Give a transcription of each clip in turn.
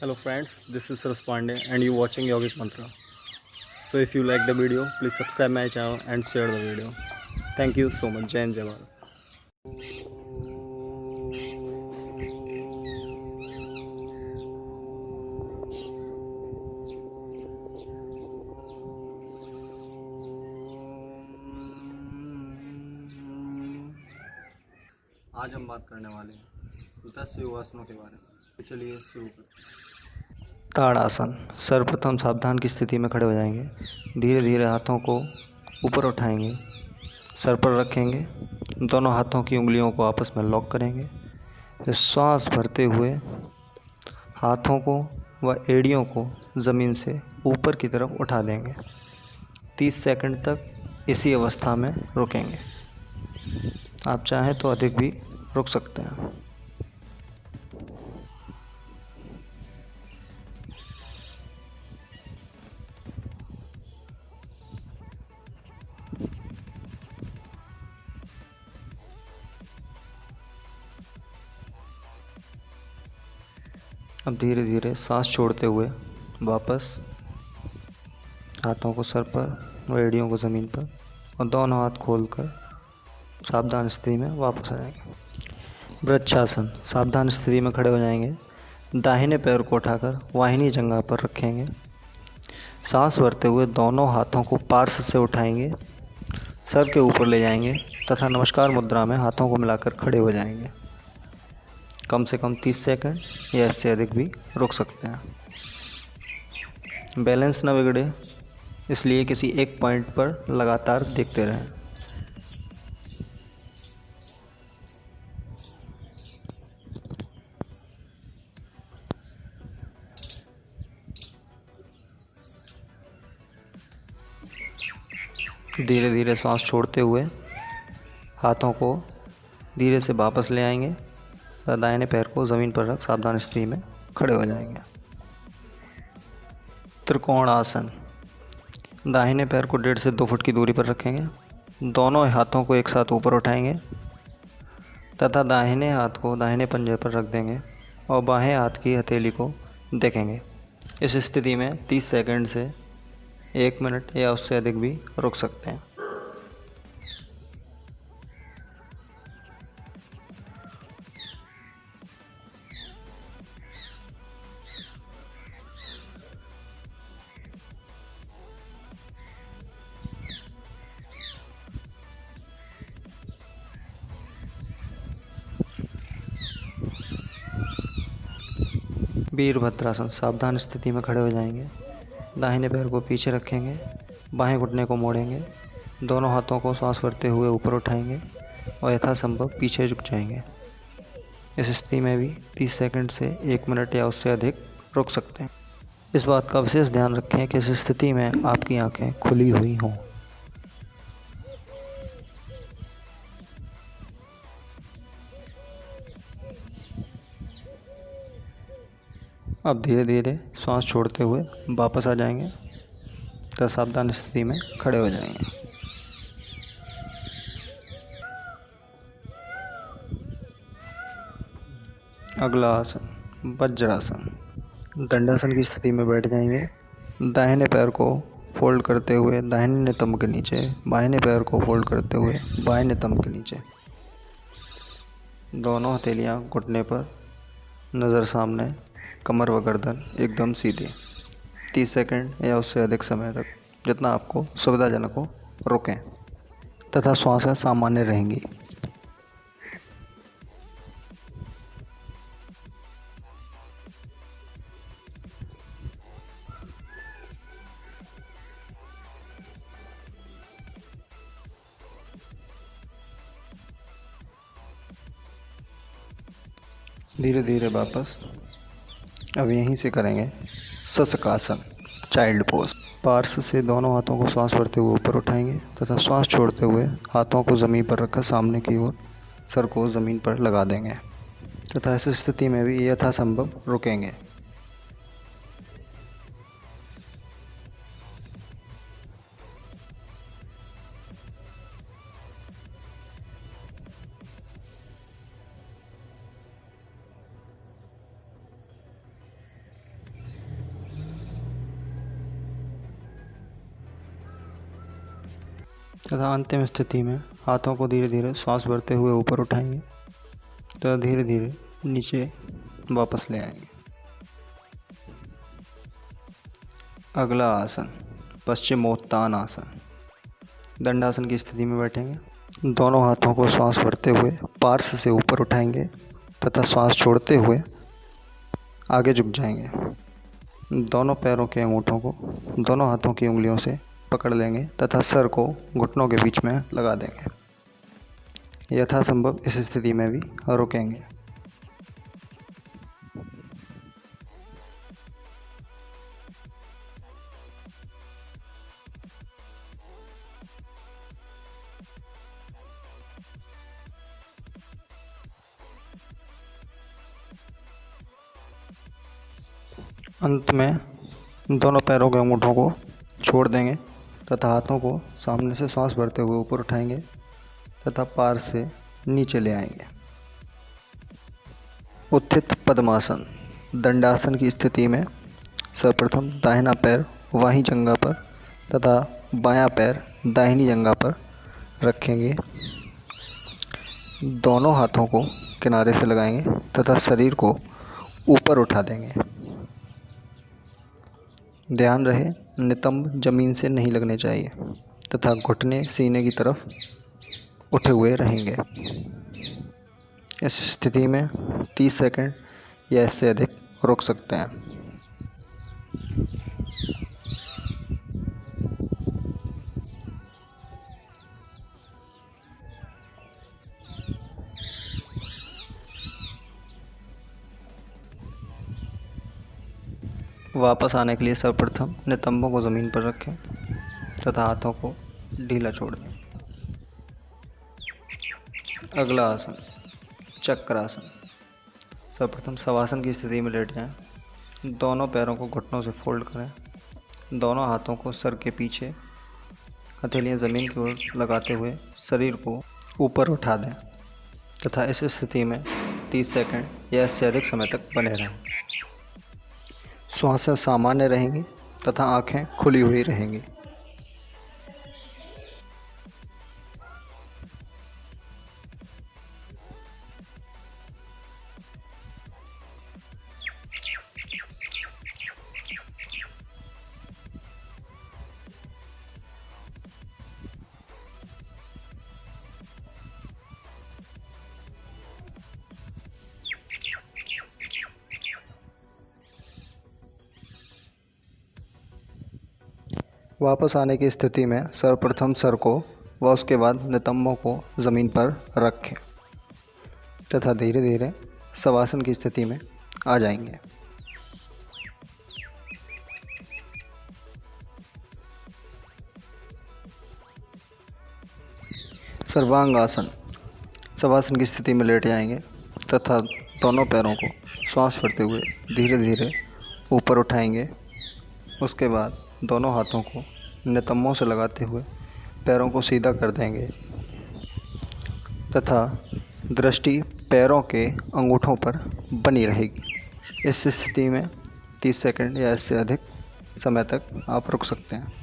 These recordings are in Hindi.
Hello friends, this is Raspande and you watching Yogic Mantra. So if you like the video, please subscribe my channel and share the video. Thank you so much. Jai Hind, Jai Bharat. आज हम बात करने वाले हैं 10 योगासनों के बारे में। तो चलिए शुरू करते हैं। ताड़ासन। सर्वप्रथम सावधान की स्थिति में खड़े हो जाएंगे। धीरे धीरे हाथों को ऊपर उठाएंगे, सर पर रखेंगे, दोनों हाथों की उंगलियों को आपस में लॉक करेंगे। फिर श्वास भरते हुए हाथों को व एड़ियों को ज़मीन से ऊपर की तरफ उठा देंगे। 30 सेकंड तक इसी अवस्था में रुकेंगे। आप चाहें तो अधिक भी रुक सकते हैं। अब धीरे धीरे सांस छोड़ते हुए वापस हाथों को सर पर व एड़ियों को ज़मीन पर और दोनों हाथ खोलकर सावधान स्थिति में वापस आ जाएंगे। वृक्षासन। सावधान स्थिति में खड़े हो जाएंगे। दाहिने पैर को उठाकर वाहिनी जंघा पर रखेंगे। सांस भरते हुए दोनों हाथों को पार्श्व से उठाएंगे, सर के ऊपर ले जाएंगे तथा नमस्कार मुद्रा में हाथों को मिलाकर खड़े हो जाएंगे। कम से कम 30 सेकंड या इससे अधिक भी रुक सकते हैं। बैलेंस न बिगड़े इसलिए किसी एक पॉइंट पर लगातार देखते रहें। धीरे धीरे सांस छोड़ते हुए हाथों को धीरे से वापस ले आएंगे। दाहिने पैर को ज़मीन पर रख सावधान स्थिति में खड़े हो जाएंगे। त्रिकोण आसन। दाहिने पैर को 1.5 से 2 फुट की दूरी पर रखेंगे। दोनों हाथों को एक साथ ऊपर उठाएंगे तथा दाहिने हाथ को दाहिने पंजे पर रख देंगे और बाएं हाथ की हथेली को देखेंगे। इस स्थिति में 30 सेकंड से 1 मिनट या उससे अधिक भी रुक सकते हैं। वीरभद्रासन। सावधान स्थिति में खड़े हो जाएंगे। दाहिने पैर को पीछे रखेंगे, बाएं घुटने को मोड़ेंगे, दोनों हाथों को सांस भरते हुए ऊपर उठाएंगे और यथासंभव पीछे झुक जाएंगे। इस स्थिति में भी 30 सेकंड से 1 मिनट या उससे अधिक रुक सकते हैं। इस बात का विशेष ध्यान रखें कि इस स्थिति में आपकी आंखें खुली हुई हों। अब धीरे धीरे सांस छोड़ते हुए वापस आ जाएंगे तथा सावधान स्थिति में खड़े हो जाएंगे। अगला आसन वज्रासन। दंडासन की स्थिति में बैठ जाएंगे। दाहिने पैर को फोल्ड करते हुए दाहिने नितंब के नीचे, बाएं पैर को फोल्ड करते हुए बाएं नितंब के नीचे, दोनों हथेलियां घुटने पर, नज़र सामने, कमर व गर्दन एकदम सीधी। 30 सेकंड या उससे अधिक समय तक, जितना आपको सुविधाजनक हो, रुकें तथा श्वासें सामान्य रहेंगी। धीरे धीरे वापस अब यहीं से करेंगे शशकासन, चाइल्ड पोज। पार्श्व से दोनों हाथों को सांस भरते हुए ऊपर उठाएंगे तथा श्वास छोड़ते हुए हाथों को ज़मीन पर रखकर सामने की ओर सर को ज़मीन पर लगा देंगे तथा इस स्थिति में भी यथासंभव रुकेंगे। तथा अंतिम स्थिति में हाथों को धीरे धीरे श्वास भरते हुए ऊपर उठाएंगे तथा धीरे धीरे नीचे वापस ले आएंगे। अगला आसन पश्चिमोत्तान आसन। दंडासन की स्थिति में बैठेंगे। दोनों हाथों को श्वास भरते हुए पार्श्व से ऊपर उठाएंगे तथा श्वास छोड़ते हुए आगे झुक जाएंगे। दोनों पैरों के अंगूठों को दोनों हाथों की उंगलियों से पकड़ लेंगे तथा सर को घुटनों के बीच में लगा देंगे। यथासंभव इस स्थिति में भी रुकेंगे। अंत में दोनों पैरों के अंगूठों को छोड़ देंगे तथा हाथों को सामने से श्वास भरते हुए ऊपर उठाएंगे तथा पार से नीचे ले आएंगे। उत्थित पद्मासन। दंडासन की स्थिति में सर्वप्रथम दाहिना पैर बाहीं जंघा पर तथा बायां पैर दाहिनी जंघा पर रखेंगे। दोनों हाथों को किनारे से लगाएंगे तथा शरीर को ऊपर उठा देंगे। ध्यान रहे नितंब जमीन से नहीं लगने चाहिए तथा घुटने सीने की तरफ उठे हुए रहेंगे। इस स्थिति में 30 सेकंड या इससे अधिक रुक सकते हैं। वापस आने के लिए सर्वप्रथम नितंबों को ज़मीन पर रखें तथा हाथों को ढीला छोड़ दें। अगला आसन चक्रासन। सर्वप्रथम शवासन की स्थिति में लेट जाएं। दोनों पैरों को घुटनों से फोल्ड करें। दोनों हाथों को सर के पीछे हथेलियां ज़मीन की ओर लगाते हुए शरीर को ऊपर उठा दें तथा इस स्थिति में 30 सेकंड या इससे अधिक समय तक बने रहें। श्वासें सामान्य रहेंगी तथा आंखें खुली हुई रहेंगी। वापस आने की स्थिति में सर्वप्रथम सर को व उसके बाद नितंबों को ज़मीन पर रखें तथा धीरे धीरे शवासन की स्थिति में आ जाएंगे। सर्वांगासन। शवासन की स्थिति में लेट जाएंगे तथा दोनों पैरों को श्वास भरते हुए धीरे धीरे ऊपर उठाएंगे। उसके बाद दोनों हाथों को नितंबों से लगाते हुए पैरों को सीधा कर देंगे तथा दृष्टि पैरों के अंगूठों पर बनी रहेगी। इस स्थिति में 30 सेकंड या इससे अधिक समय तक आप रुक सकते हैं।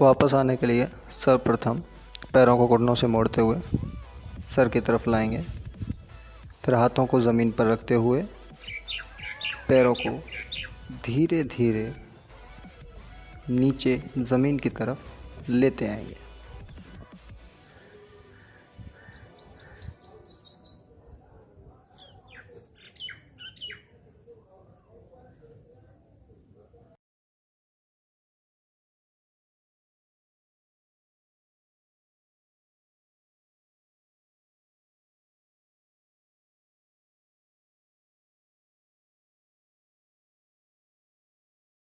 वापस आने के लिए सर्वप्रथम पैरों को घुटनों से मोड़ते हुए सर की तरफ लाएंगे। फिर हाथों को ज़मीन पर रखते हुए पैरों को धीरे धीरे नीचे ज़मीन की तरफ लेते आएंगे।